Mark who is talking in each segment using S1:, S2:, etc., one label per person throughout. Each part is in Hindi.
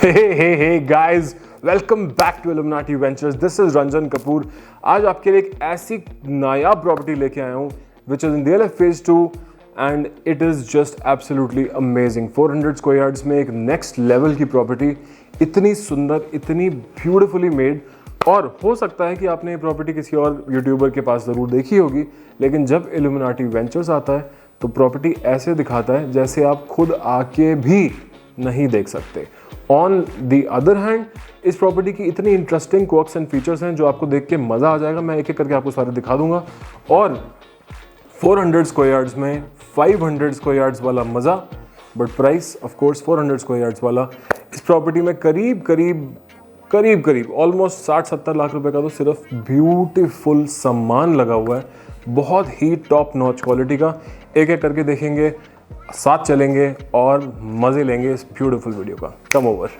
S1: Hey guys, welcome back to Illuminati Ventures. This is Ranjan Kapoor. आज आपके लिए एक ऐसी नायाब प्रॉपर्टी लेके आया हूँ which is in DLF Phase 2 and it is just absolutely amazing. 400 square yards में एक next level की प्रॉपर्टी, इतनी सुंदर, इतनी beautifully made, और हो सकता है कि आपने ये प्रॉपर्टी किसी और यूट्यूबर के पास ज़रूर देखी होगी, लेकिन जब Illuminati Ventures आता है तो प्रॉपर्टी ऐसे दिखाता है जैसे आप खुद आके भी नहीं देख सकते। ऑन दी अदर हैंड, इस प्रॉपर्टी की इतनी इंटरेस्टिंग क्वर्क्स एंड फीचर्स हैं जो आपको देख के मज़ा आ जाएगा। मैं एक एक करके आपको सारे दिखा दूंगा। और 400 स्क्वायर यार्ड्स में 500 स्क्वायर यार्ड्स वाला मज़ा, but price of course 400 square yards वाला। इस प्रॉपर्टी में करीब ऑलमोस्ट 60-70 लाख रुपए का तो सिर्फ ब्यूटीफुल सामान लगा हुआ है, बहुत ही टॉप नॉच क्वालिटी का। एक एक करके देखेंगे, साथ चलेंगे और मज़े लेंगे इस ब्यूटीफुल वीडियो का। Come over.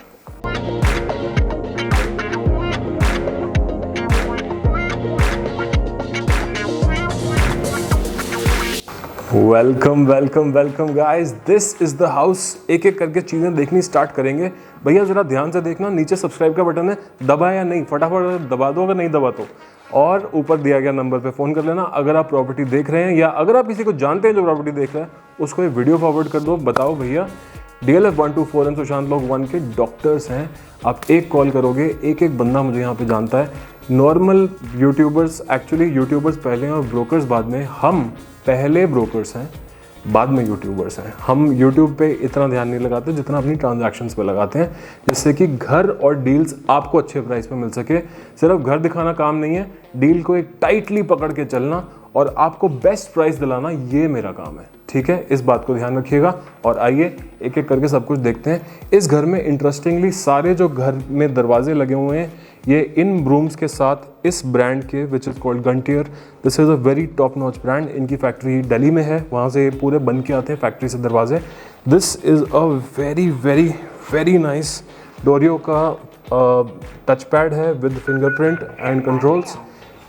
S1: Welcome guys, this is the house. एक एक करके चीज़ें देखनी स्टार्ट करेंगे। भैया ज़रा ध्यान से देखना, नीचे सब्सक्राइब का बटन है, दबा या नहीं, फटाफट दबा दो अगर नहीं दबा तो, और ऊपर दिया गया नंबर पे फ़ोन कर लेना अगर आप प्रॉपर्टी देख रहे हैं या अगर आप किसी को जानते हैं जो प्रॉपर्टी देख रहा है, उसको ये वीडियो फॉरवर्ड कर दो। बताओ भैया DLF 124 एंड सुशांत लोग 1 के डॉक्टर्स हैं। आप एक कॉल करोगे, एक एक बंदा मुझे यहाँ पे जानता है। नॉर्मल यूट्यूबर्स, एक्चुअली यूट्यूबर्स पहले हैं और ब्रोकर्स बाद में। हम पहले ब्रोकर्स हैं, बाद में यूट्यूबर्स हैं। हम यूट्यूब पे इतना ध्यान नहीं लगाते जितना अपनी ट्रांजैक्शंस पे लगाते हैं, जिससे कि घर और डील्स आपको अच्छे प्राइस पे मिल सके। सिर्फ घर दिखाना काम नहीं है, डील को एक टाइटली पकड़ के चलना और आपको बेस्ट प्राइस दिलाना, ये मेरा काम है। ठीक है, इस बात को ध्यान रखिएगा। और आइए एक एक करके सब कुछ देखते हैं। इस घर में इंटरेस्टिंगली सारे जो घर में दरवाजे लगे हुए हैं, ये इन ब्रूम्स के साथ इस ब्रांड के, which is called Gantier. This is a very top notch brand. इनकी फैक्ट्री दिल्ली में है, वहाँ से ये पूरे बन के आते हैं फैक्ट्री से दरवाजे। This is a very nice Dorio का टच पैड है विद फिंगरप्रिंट एंड कंट्रोल्स।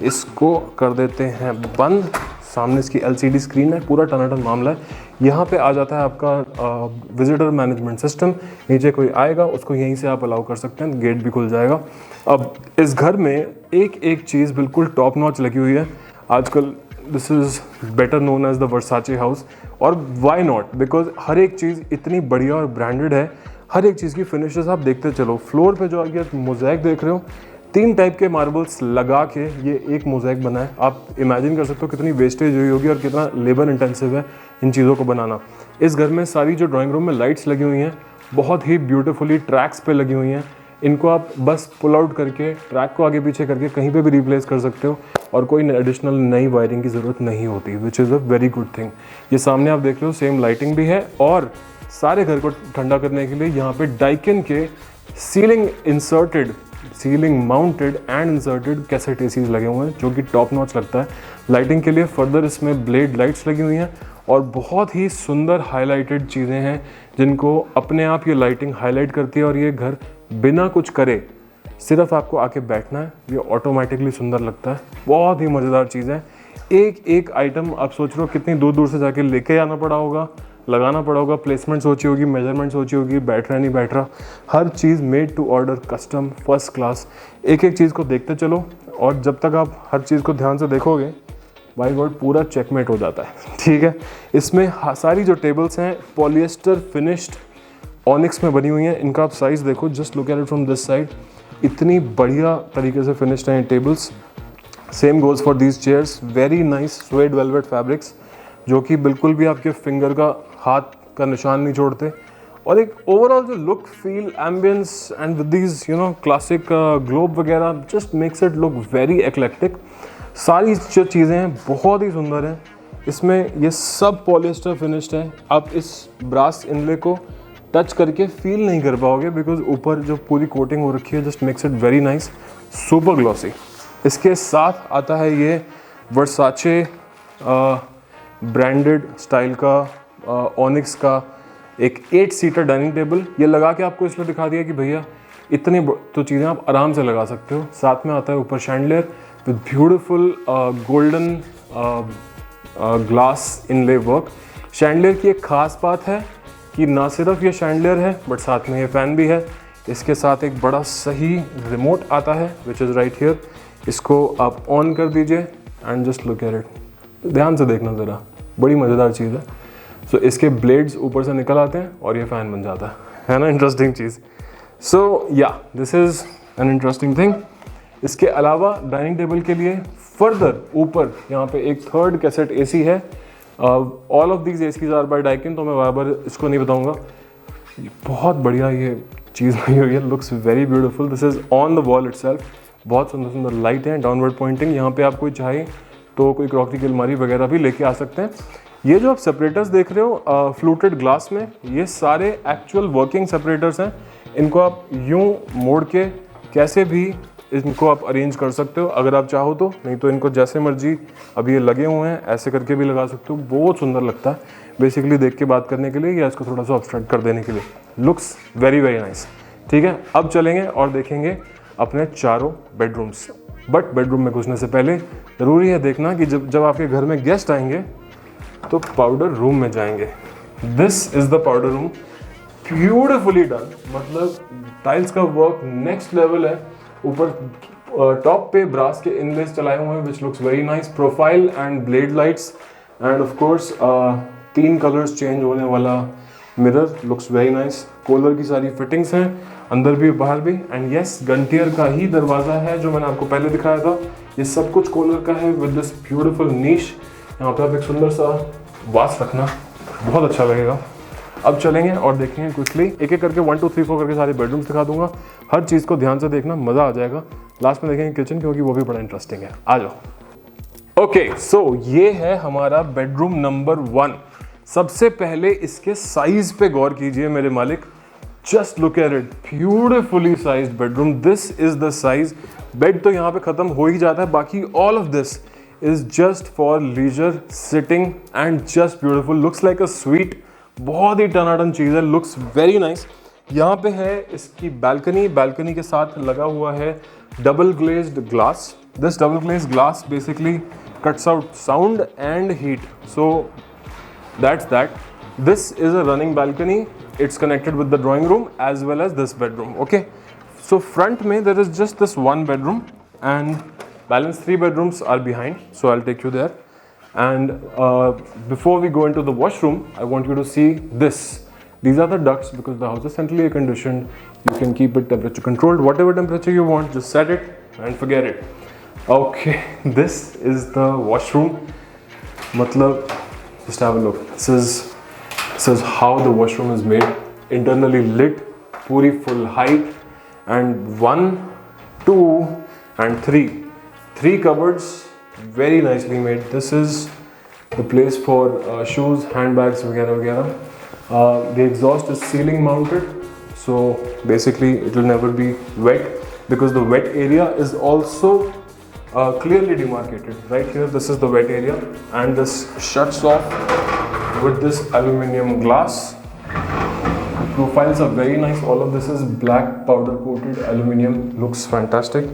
S1: इसको कर देते हैं बंद। सामने इसकी LCD स्क्रीन है, पूरा टनाटन मामला है। यहाँ पे आ जाता है आपका विजिटर मैनेजमेंट सिस्टम। नीचे कोई आएगा उसको यहीं से आप अलाउ कर सकते हैं, गेट भी खुल जाएगा। अब इस घर में एक एक चीज़ बिल्कुल टॉप नॉच लगी हुई है। आजकल this is better known as the Versace house. और वाई नॉट, बिकॉज हर एक चीज़ इतनी बढ़िया और ब्रांडेड है। हर एक चीज़ की फिनिशेस आप देखते चलो। फ्लोर पे जो आगे मोज़ेक देख रहे हो, 3 टाइप के मार्बल्स लगा के ये एक मोज़ेक बना है। आप इमेजिन कर सकते हो कितनी वेस्टेज हुई होगी और कितना लेबर इंटेंसिव है इन चीज़ों को बनाना। इस घर में सारी जो ड्राइंग रूम में लाइट्स लगी हुई हैं, बहुत ही ब्यूटीफुली ट्रैक्स पे लगी हुई हैं। इनको आप बस पुल आउट करके, ट्रैक को आगे पीछे करके कहीं पे भी रिप्लेस कर सकते हो और कोई एडिशनल नई वायरिंग की ज़रूरत नहीं होती, विच is a very good thing. ये सामने आप देख रहे हो, सेम लाइटिंग भी है। और सारे घर को ठंडा करने के लिए यहाँ पे डाइकिन के ceiling mounted and inserted cassette ACs लगे हुए हैं, जो कि टॉप नॉच लगता है। लाइटिंग के लिए फर्दर इसमें ब्लेड लाइट्स लगी हुई हैं और बहुत ही सुंदर हाईलाइटेड चीज़ें हैं जिनको अपने आप ये लाइटिंग हाईलाइट करती है। और ये घर बिना कुछ करे, सिर्फ आपको आके बैठना है, ये ऑटोमेटिकली सुंदर लगता है। बहुत ही मज़ेदार चीज़ है। एक एक आइटम आप सोच रहे हो कितनी दूर दूर से जाके लेके आना पड़ा होगा, लगाना पड़ा होगा, प्लेसमेंट सोची होगी, मेजरमेंट सोची होगी, बैठ रहा नहीं बैठ रहा। हर चीज़ made to order, custom, first class. एक एक चीज़ को देखते चलो और जब तक आप हर चीज़ को ध्यान से देखोगे, बाय गॉड पूरा चेकमेट हो जाता है। ठीक है, इसमें सारी जो टेबल्स हैं पॉलिएस्टर फिनिश्ड ऑनिक्स में बनी हुई हैं। इनका आप साइज़ देखो, just look at it from this side. इतनी बढ़िया तरीके से फिनिश्ड हैं tables. Same goes for these chairs. Very nice swayed velvet fabrics, जो कि बिल्कुल भी आपके फिंगर का, हाथ का निशान नहीं छोड़ते। और एक ओवरऑल जो look, feel, ambience and with these classic globe वगैरह, just makes it look very eclectic. सारी जो चीज़ें हैं बहुत ही सुंदर हैं। इसमें ये सब पॉलिएस्टर फिनिश्ड है। आप इस ब्रास इनले को टच करके फील नहीं कर पाओगे, बिकॉज ऊपर जो पूरी कोटिंग हो रखी है just makes it very nice, super glossy. इसके साथ आता है ये वर्साचे ब्रांडेड स्टाइल का ऑनिक्स का एक 8 सीटर डाइनिंग टेबल। ये लगा के आपको इसलिए दिखा दिया कि भैया इतनी तो चीज़ें आप आराम से लगा सकते हो। साथ में आता है ऊपर chandelier with beautiful golden glass inlay work. Chandelier की एक ख़ास बात है कि ना सिर्फ ये शैंडलियर है बट साथ में ये फ़ैन भी है। इसके साथ एक बड़ा सही रिमोट आता है विच इज़ राइट हियर। इसको आप ऑन कर दीजिए and just look at it. ध्यान से देखना ज़रा, बड़ी मज़ेदार चीज़ है। सो इसके ब्लेड्स ऊपर से निकल आते हैं और ये फ़ैन बन जाता है ना, इंटरेस्टिंग चीज़। सो या this is an interesting thing. इसके अलावा डाइनिंग टेबल के लिए फर्दर ऊपर यहाँ पे एक थर्ड कैसेट एसी है। All of these ACs are by Daikin, तो मैं बार बार इसको नहीं बताऊँगा। बहुत बढ़िया ये चीज़ बनी हुई है, looks very beautiful. This is on the wall itself. बहुत सुंदर सुंदर लाइट हैं, डाउनवर्ड पॉइंटिंग। यहाँ पे आप कोई चाहे तो कोई क्रॉकरी की अलमारी वगैरह भी लेके आ सकते हैं। ये जो आप सेपरेटर्स देख रहे हो फ्लूटेड ग्लास में, ये सारे एक्चुअल वर्किंग सेपरेटर्स हैं। इनको आप यूं मोड़ के कैसे भी इनको आप अरेंज कर सकते हो अगर आप चाहो तो, नहीं तो इनको जैसे मर्जी अभी ये लगे हुए हैं ऐसे करके भी लगा सकते हो। बहुत सुंदर लगता है बेसिकली देख के बात करने के लिए या इसको थोड़ा सा ऑब्स्ट्रैक्ट कर देने के लिए। Looks very very nice. ठीक है, अब चलेंगे और देखेंगे अपने चारों बेडरूम्स। बट बेडरूम में घुसने से पहले ज़रूरी है देखना कि जब आपके घर में गेस्ट आएंगे तो पाउडर रूम में जाएंगे। This is the powder room, beautifully done. मतलब टाइल्स का वर्क नेक्स्ट लेवल है। ऊपर टॉप पे ब्रास के इनलेस चलाए हुए हैं which looks very nice. Profile and blade lights and of course 3 colours change होने वाला mirror looks very nice. Collar की सारी फिटिंग्स हैं अंदर भी बाहर भी। एंड यस, गंटियर का ही दरवाज़ा है जो मैंने आपको पहले दिखाया था। ये सब कुछ कॉलर का है विद दिस ब्यूटीफुल नीश। यहाँ पे आप एक सुंदर सा वास रखना, बहुत अच्छा लगेगा। अब चलेंगे और देखेंगे क्विकली एक एक करके 1 2 3 4 करके सारे बेडरूम्स दिखा दूंगा। हर चीज़ को ध्यान से देखना, मज़ा आ जाएगा। लास्ट में देखेंगे किचन, क्योंकि वो भी बड़ा इंटरेस्टिंग है। आ जाओ। ओके, सो ये है हमारा बेडरूम नंबर 1। सबसे पहले इसके साइज पे गौर कीजिए मेरे मालिक। Just look at it, beautifully sized bedroom. This is the size. Bed तो यहाँ पे खत्म हो ही जाता है, बाकी all of this is just for leisure sitting and just beautiful. Looks like a suite. बहुत ही टनाटन चीज़ है, लुक्स वेरी नाइस। यहाँ पे है इसकी बालकनी। बालकनी के साथ लगा हुआ है double glazed glass. This double glazed glass basically cuts out sound and heat, so that's that. This is a running balcony. It's connected with the drawing room as well as this bedroom. Okay, so front mein there is just this one bedroom and balance 3 bedrooms are behind, so I'll take you there. And before we go into the washroom, I want you to see this. These are the ducts because the house is centrally air conditioned. You can keep it temperature controlled, whatever temperature you want, just set it and forget it. Okay, this is the washroom. Matlab, just have a look. This is how the washroom is made. Internally lit, puri full height, and 1, 2, and 3. 3 cupboards, very nicely made. This is the place for shoes, handbags, वगैरह वगैरह. The exhaust is ceiling mounted, so basically it will never be wet because the wet area is also clearly demarcated. Right here, this is the wet area, and this shuts off with this aluminum glass. The profiles are very nice. All of this is black powder coated aluminum. Looks fantastic.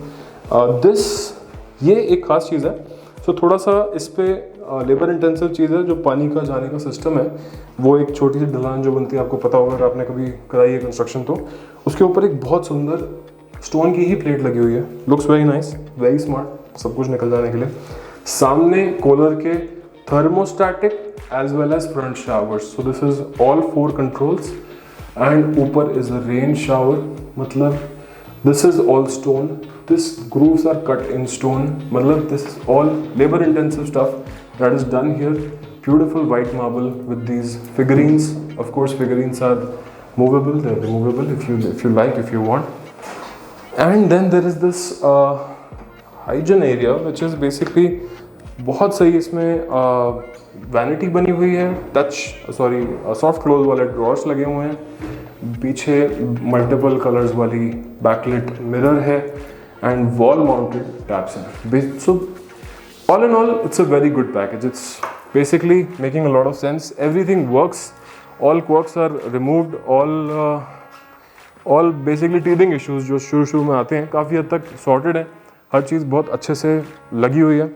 S1: ये एक खास चीज़ है। So थोड़ा सा इस पे लेबर इंटेंसिव चीज़ है। जो पानी का जाने का सिस्टम है, वो एक छोटी सी ढलान जो बनती है, आपको पता होगा अगर आपने कभी कराई है कंस्ट्रक्शन, तो उसके ऊपर एक बहुत सुंदर स्टोन की ही प्लेट लगी हुई है। Looks very nice, very smart, सब कुछ निकल जाने के लिए। सामने कॉलर के thermostatic as well as front showers, so this is all 4 controls. And ऊपर इज अ रेन शावर, मतलब this is all stone. This grooves are cut in stone, मतलब this is all labour intensive stuff that is done here. Beautiful white marble with these figurines. Of course, figurines are movable; they're removable if you like, if you want. And then there is this hygiene area, which is basically बहुत सही। इसमें वैनिटी बनी हुई है, सॉफ्ट क्लोज वाले ड्रॉर्स लगे हुए हैं। पीछे मल्टीपल कलर्स वाली बैकलिट मिरर है एंड वॉल माउंटेड टैप्स हैं। So all in all, it's a very good package. It's basically making a lot of sense. Everything works. All quirks are removed. All basically teething issues जो शुरू में आते हैं काफ़ी हद तक sorted है। हर चीज़ बहुत अच्छे से लगी हुई है।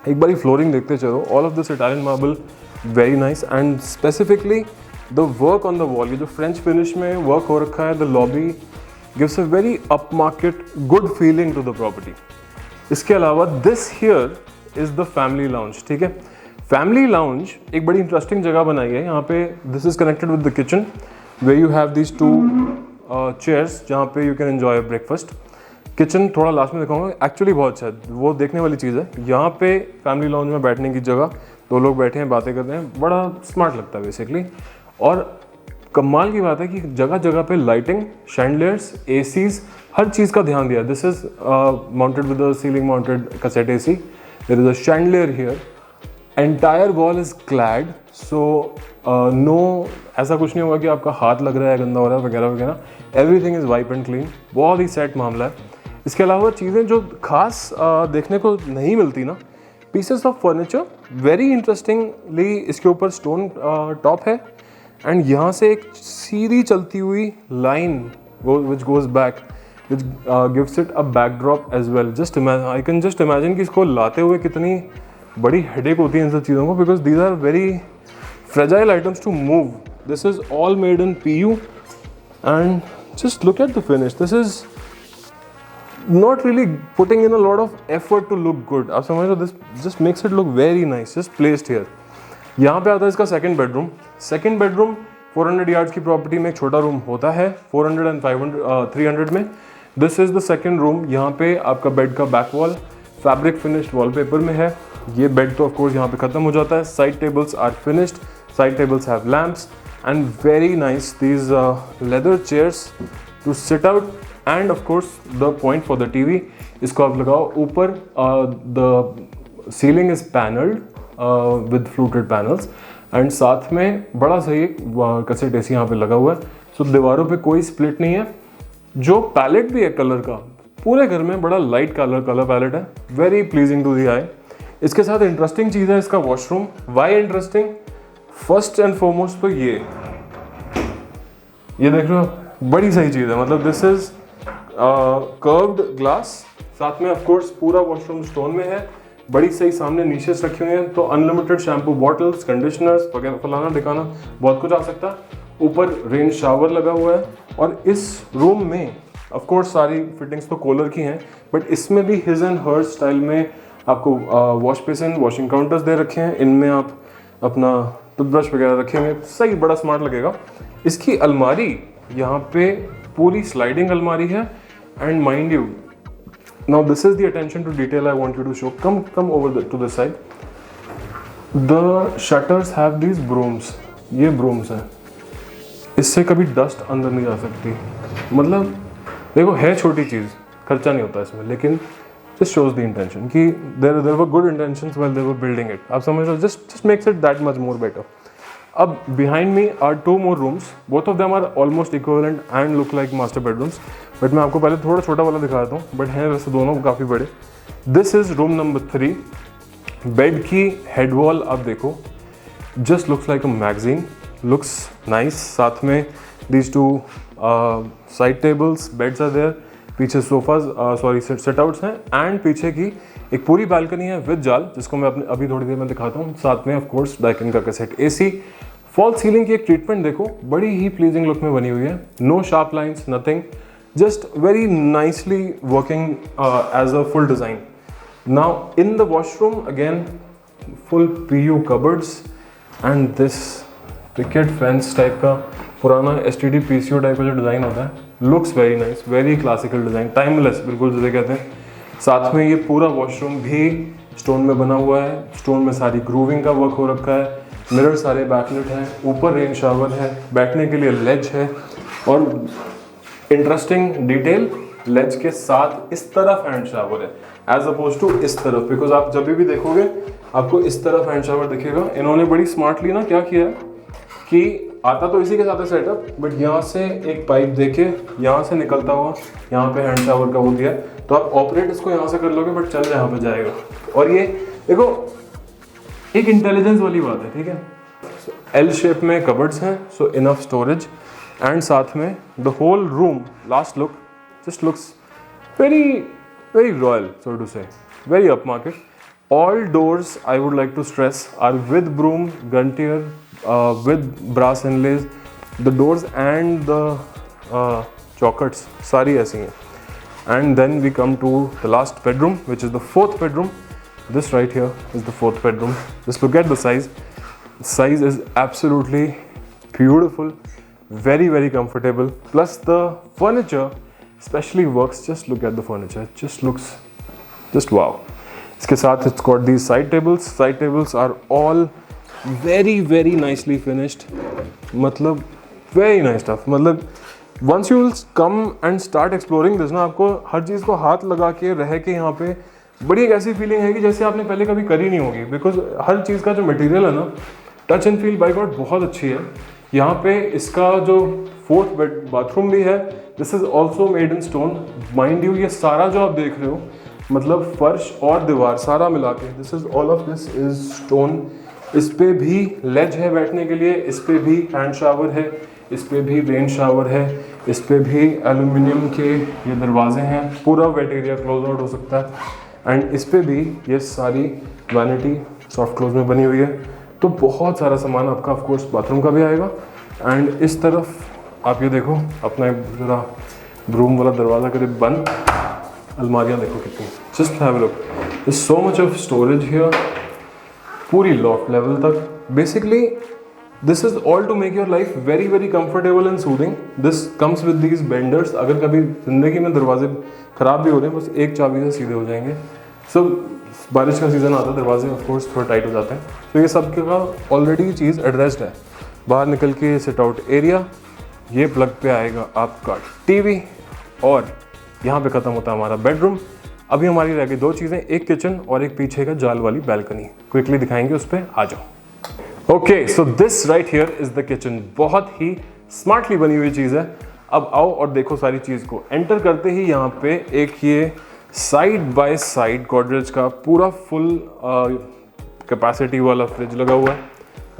S1: एक बारी फ्लोरिंग देखते चलो। All of this Italian marble, very nice, and specifically the work on the wall. ये जो French finish में work हो रखा है, the lobby gives a very upmarket good feeling to the property. इसके अलावा this here is the family lounge. ठीक है, फैमिली लाउंज एक बड़ी इंटरेस्टिंग जगह बनाई है यहाँ पे। This is connected with the kitchen way you have these 2 chairs जहाँ पे you can enjoy breakfast. Kitchen थोड़ा लास्ट में दिखाऊंगा, एक्चुअली बहुत अच्छा है, वो देखने वाली चीज़ है। यहाँ पे फैमिली लाउंज में बैठने की जगह, 2 लोग बैठे हैं, बातें कर रहे हैं, बड़ा स्मार्ट लगता है बेसिकली। और कमाल की बात है कि जगह जगह पे लाइटिंग, शैंडलियर्स, एसीज, हर चीज़ का ध्यान दिया। This is mounted with a ceiling mounted cassette AC. There is a chandelier here, entire wall is clad, so no ऐसा कुछ नहीं होगा कि आपका हाथ लग रहा है, गंदा हो रहा है वगैरह वगैरह। Everything is wipe and clean, बहुत ही सेट मामला है। इसके अलावा चीज़ें जो खास देखने को नहीं मिलती ना, pieces of furniture very interestingly, इसके ऊपर स्टोन टॉप है एंड यहाँ से एक सीधी चलती हुई line which goes back which gives it a backdrop as well. Just I can just imagine कि इसको लाते हुए कितनी बड़ी हेडेक होती है इन सब चीज़ों को, because these are very fragile items to move. This is all made in PU and just look at the finish. This is not really putting in a lot of effort to look good. आप समझ लो, this just makes it look very nice, just placed here. यहाँ पे आता है इसका second bedroom. Second bedroom 400 yards की प्रॉपर्टी में एक छोटा रूम होता है 400 and 300 में। This is the second room. यहाँ पे आपका बेड का back wall fabric finished wallpaper में है। ये बेड तो ऑफकोर्स यहाँ पे खत्म हो जाता है। Side tables are finished, side tables have lamps and very nice these leather chairs to sit out and of course the point for the TV। इसको आप लगाओ ऊपर। the ceiling is paneled with fluted panels and साथ में बड़ा सही एक कैसेट एसी यहाँ पे लगा हुआ है। सो दीवारों पे कोई स्प्लिट नहीं है। जो पैलेट भी है कलर का, पूरे घर में बड़ा लाइट कलर पैलेट है, very pleasing to the eye. इसके साथ इंटरेस्टिंग चीज़ है इसका washroom. Why interesting? First and foremost तो ये देख रहे हो, बड़ी सही चीज़ है। मतलब दिस इज कर्व्ड ग्लास, साथ में ऑफ कोर्स पूरा वॉशरूम स्टोन में है। बड़ी सही सामने नीशेस रखे हुए हैं, तो अनलिमिटेड शैम्पू बॉटल्स, कंडीशनर्स वगैरह फलाना ढिकाना बहुत कुछ आ सकता है। ऊपर रेन शावर लगा हुआ है और इस रूम में ऑफ कोर्स सारी फिटिंग्स तो कोलर की हैं, बट इसमें भी हिज एंड हर स्टाइल में आपको वॉश बेसिन, वॉशिंग काउंटर्स दे रखे हैं। इनमें आप अपना टूथब्रश वगैरह रखेंगे, सही बड़ा स्मार्ट लगेगा। इसकी अलमारी यहाँ पे पूरी स्लाइडिंग अलमारी है and mind you, now this is the attention to detail I want you to show. Come over to this side. The shutters have these brooms, ये ब्रूम्स हैं, इससे कभी डस्ट अंदर नहीं जा सकती। मतलब देखो है छोटी चीज़, खर्चा नहीं होता इसमें, लेकिन just shows the intention कि there were good intentions while they were building it। आप समझ लो, just makes it that much more better। अब behind me are 2 more rooms, both of them are almost equivalent and look like master bedrooms, but मैं आपको पहले थोड़ा छोटा वाला दिखाता हूँ, but हैं वैसे दोनों काफ़ी बड़े। This is room number 3। Bed की हेड वॉल आप देखो, just looks like a magazine, looks nice। साथ में these 2 side tables, beds are there, पीछे सोफाज सेट आउट्स हैं एंड पीछे की एक पूरी बालकनी है विद जाल, जिसको मैं अपने अभी थोड़ी देर में दिखाता हूँ। साथ में ऑफ कोर्स डाइकिन का कैसेट एसी। फॉल सीलिंग की एक ट्रीटमेंट देखो, बड़ी ही प्लीजिंग लुक में बनी हुई है। No sharp lines, nothing, just very nicely working as a full design. Now in the washroom again full PU cupboards and this picket fence type का पुराना STD PCO टाइप का जो डिज़ाइन होता है, looks very nice, very classical design, timeless बिल्कुल जिसे कहते हैं। साथ में ये पूरा वॉशरूम भी स्टोन में बना हुआ है, स्टोन में सारी ग्रूविंग का वर्क हो रखा है, मिरर सारे बैकलिट हैं, ऊपर रेन शावर है, बैठने के लिए लेज है और इंटरेस्टिंग डिटेल, लेज के साथ इस तरफ हैंड शावर है एज अपोज टू इस तरफ, बिकॉज आप जब भी देखोगे आपको इस तरफ हैंड शावर दिखेगा। इन्होंने बड़ी स्मार्टली ना क्या किया है कि आता तो इसी के साथ है सेटअप, बट यहाँ से एक पाइप देके यहाँ से निकलता हुआ यहाँ पे हैंड शावर का हो गया, तो आप ऑपरेट इसको यहाँ से कर लोगे बट चल यहाँ पे जाएगा। और ये देखो एक इंटेलिजेंस वाली बात है, ठीक है। L शेप में कबर्ड्स हैं, सो इनफ स्टोरेज, एंड साथ में the whole room last look just looks very very royal, so to say very upmarket. All doors, I would like to stress, are with broom, guntier, with brass inlays. The doors and the चौखट्स सारी ऐसी हैं. And then we come to the last bedroom, which is the fourth bedroom. This right here is the fourth bedroom. Just look at the size. The size is absolutely beautiful, very very comfortable. Plus the furniture especially works. Just look at the furniture. It just looks just wow. इसके साथ it's got these side tables. Side tables are all very very nicely finished. मतलब very nice stuff. मतलब Once you will come and start exploring this ना, आपको हर चीज़ को हाथ लगा के रह के यहाँ पे बड़ी एक ऐसी फीलिंग है कि जैसे आपने पहले कभी करी नहीं होगी. बिकॉज हर चीज़ का जो मटेरियल है ना, touch and feel by God बहुत अच्छी है. यहाँ पे इसका जो फोर्थ बाथरूम भी है, this is also made in stone. Mind you, ये सारा जो आप देख रहे हो मतलब फर्श और दीवार सारा मिला के, this is all of this is stone. इस पे भी लेज है बैठने के लिए, इस पे भी हैंड शावर है, इस पे भी रेन शावर है, इस पे भी एल्यूमिनियम के ये दरवाजे हैं, पूरा वेट एरिया क्लोज आउट हो सकता है. एंड इस पे भी ये सारी वैनिटी सॉफ्ट क्लोज में बनी हुई है. तो बहुत सारा सामान आपका ऑफ कोर्स बाथरूम का भी आएगा. एंड इस तरफ आप ये देखो, अपना ज़रा रूम वाला दरवाज़ा करीब बंद, अलमारियाँ देखो कितनी, just have a look. This so much of storage here, पूरी लॉफ्ट लेवल तक. Basically this is all to make your life very very comfortable and soothing. This comes with these benders. अगर कभी ज़िंदगी में दरवाजे ख़राब भी हो रहे हैं, बस एक चाबी से सीधे हो जाएंगे. सो बारिश का सीज़न आता है, दरवाजे ऑफ कोर्स थोड़ा टाइट हो जाते हैं. तो ये सब का ऑलरेडी चीज़ एड्रेस्ड है. बाहर निकल के सिट आउट एरिया, ये प्लग पे आएगा आपका टीवी, और यहाँ पे ख़त्म होता है हमारा बेडरूम. अभी हमारी रह गई दो चीज़ें, एक किचन और एक पीछे का जाल वाली बैल्कनी. क्विकली दिखाएंगे, उस पर आ जाओ. Okay, so this right here is the kitchen. बहुत ही स्मार्टली बनी हुई चीज़ है. अब आओ और देखो सारी चीज़ को. एंटर करते ही यहाँ पे एक ये साइड बाय साइड गॉडरेज का पूरा फुल कैपेसिटी वाला फ्रिज लगा हुआ है.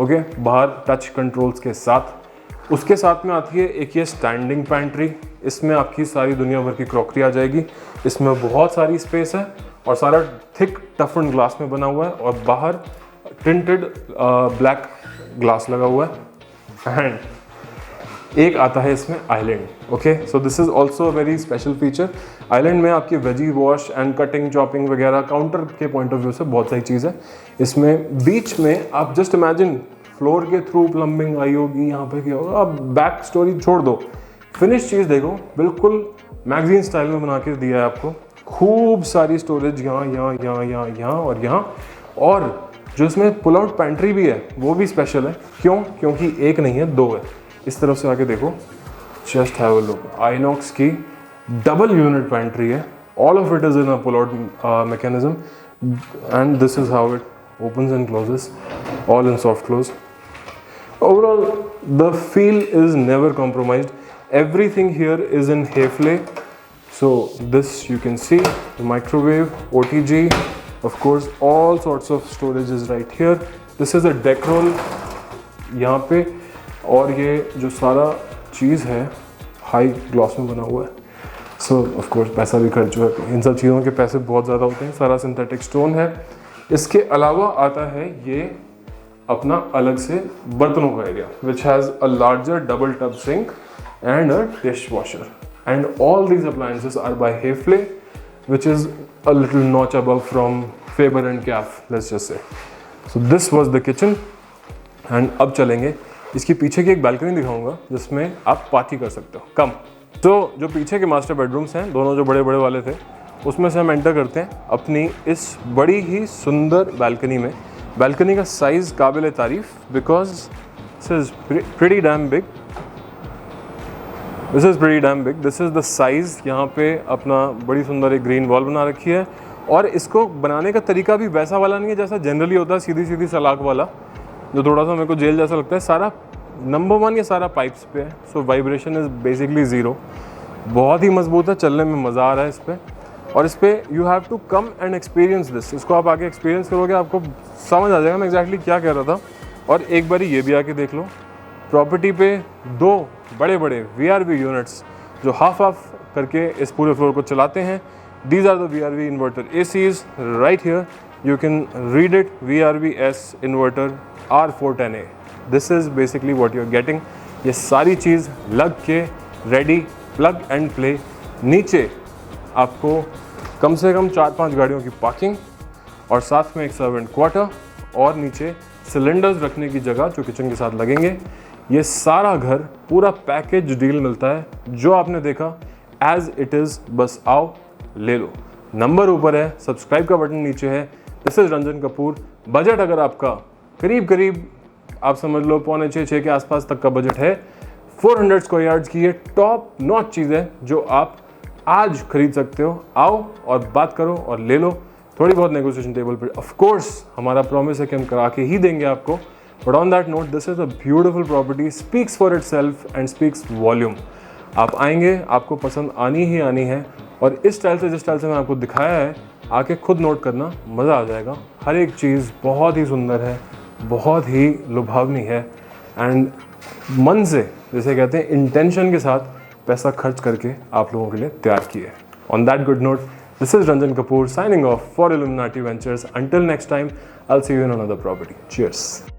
S1: ओके, बाहर टच कंट्रोल्स के साथ. उसके साथ में आती है एक ये स्टैंडिंग पैंट्री. इसमें आपकी सारी दुनिया भर की क्रॉकरी आ जाएगी. इसमें बहुत सारी स्पेस है और सारा थिक टफन ग्लास में बना हुआ है, और बाहर टिंटेड ब्लैक ग्लास लगा हुआ है. एंड एक आता है इसमें island. Okay, so this is also a very special feature. Island में आपकी veggie wash and cutting chopping वगैरह काउंटर के पॉइंट ऑफ व्यू से बहुत सारी चीज़ है. इसमें बीच में आप जस्ट इमेजिन फ्लोर के थ्रू प्लम्बिंग आई होगी, यहाँ पे क्या होगा. आप बैक स्टोरी छोड़ दो, फिनिश चीज़ देखो, बिल्कुल मैगजीन स्टाइल में बना के दिया है आपको. खूब सारी स्टोरेज यहाँ यहाँ यहाँ यहाँ यहाँ और यहाँ. और जो इसमें पुल आउट पैंट्री भी है वो भी स्पेशल है. क्यों? क्योंकि एक नहीं है, दो है. इस तरफ से आके देखो, just have a look. Inox की डबल यूनिट पैंट्री है. All of it is in a pull out mechanism. And this is how it opens and closes, all in soft close. Overall, the feel is never compromised. Everything here is in Hefele. So this you can see, the microwave, OTG, of course, all sorts of storage is right here. This is a deck roll यहाँ पे, और ये जो सारा चीज़ है हाई ग्लॉस में बना हुआ है. सो ऑफ कोर्स पैसा भी खर्च हुआ है. इन सब चीज़ों के पैसे बहुत ज़्यादा होते हैं. सारा सिंथेटिक स्टोन है. इसके अलावा आता है ये अपना अलग से बर्तनों का area, which has a larger double tub sink and a dishwasher. And all these appliances are by Hafele, which is a little notch above from Faber and Kaff, let's just say. So this was the kitchen. And अब चलेंगे, इसकी पीछे की एक बैल्कनी दिखाऊंगा जिसमें आप पार्टी कर सकते हो. कम. तो जो पीछे के मास्टर बेडरूम्स हैं, दोनों जो बड़े बड़े वाले थे, उसमें से हम एंटर करते हैं अपनी इस बड़ी ही सुंदर बैल्कनी में. बैल्कनी का साइज़ काबिल तारीफ, because this is pretty dam big. This is pretty dam big. This is the size. यहाँ पे अपना बड़ी सुंदर एक ग्रीन वॉल बना रखी है, और इसको बनाने का तरीका भी वैसा वाला नहीं है जैसा जनरली होता है, सीधी सीधी सलाख वाला, जो थोड़ा सा मेरे को जेल जैसा लगता है. सारा नंबर 1 ये सारा पाइप्स पे है. सो वाइब्रेशन इज़ बेसिकली ज़ीरो. बहुत ही मजबूत है, चलने में मज़ा आ रहा है इस पर. और इस पर you have to come and experience this. इसको आप आके एक्सपीरियंस करोगे, आपको समझ आ जाएगा मैं एग्जैक्टली क्या कह रहा था. और एक बारी ये भी आके देख लो, प्रॉपर्टी पे 2 बड़े बड़े VRV यूनिट्स जो हाफ करके इस पूरे फ्लोर को चलाते हैं. These are the VRV inverter ACs right here. You can read it, VRV-S inverter R410A. This is basically what you are getting. ये सारी चीज़ लग के रेडी प्लग एंड प्ले। नीचे आपको कम से कम 4-5 गाड़ियों की पार्किंग और साथ में एक सर्वेंट क्वार्टर और नीचे सिलेंडर्स रखने की जगह जो किचन के साथ लगेंगे। ये सारा घर पूरा पैकेज डील मिलता है, जो आपने देखा एज इट इज़। बस आओ ले लो। नंबर ऊपर है, सब्सक्राइब का बटन नीचे है। This is Ranjan Kapoor. Budget अगर आपका करीब आप समझ लो 5.25-6 के आसपास तक का बजट है, 400 स्क्वायर यार्ड्स की ये टॉप नॉच चीज़ है जो आप आज खरीद सकते हो। आओ और बात करो और ले लो। थोड़ी बहुत नेगोशिएशन टेबल पर ऑफ कोर्स हमारा प्रॉमिस है कि हम करा के ही देंगे आपको। But on that note, this is a beautiful property, speaks for itself and speaks volume. आप आएंगे, आपको पसंद आनी ही आनी है। और इस स्टाइल से, जिस स्टाइल से मैं आपको दिखाया है, आके खुद नोट करना, मज़ा आ जाएगा। हर एक चीज़ बहुत ही सुंदर है, बहुत ही लुभावनी है एंड मन से, जैसे कहते हैं, इंटेंशन के साथ पैसा खर्च करके आप लोगों के लिए तैयार किए। On that good note, this is Ranjan Kapoor signing off for Illuminati Ventures. Until next time, I'll see you in another property. Cheers.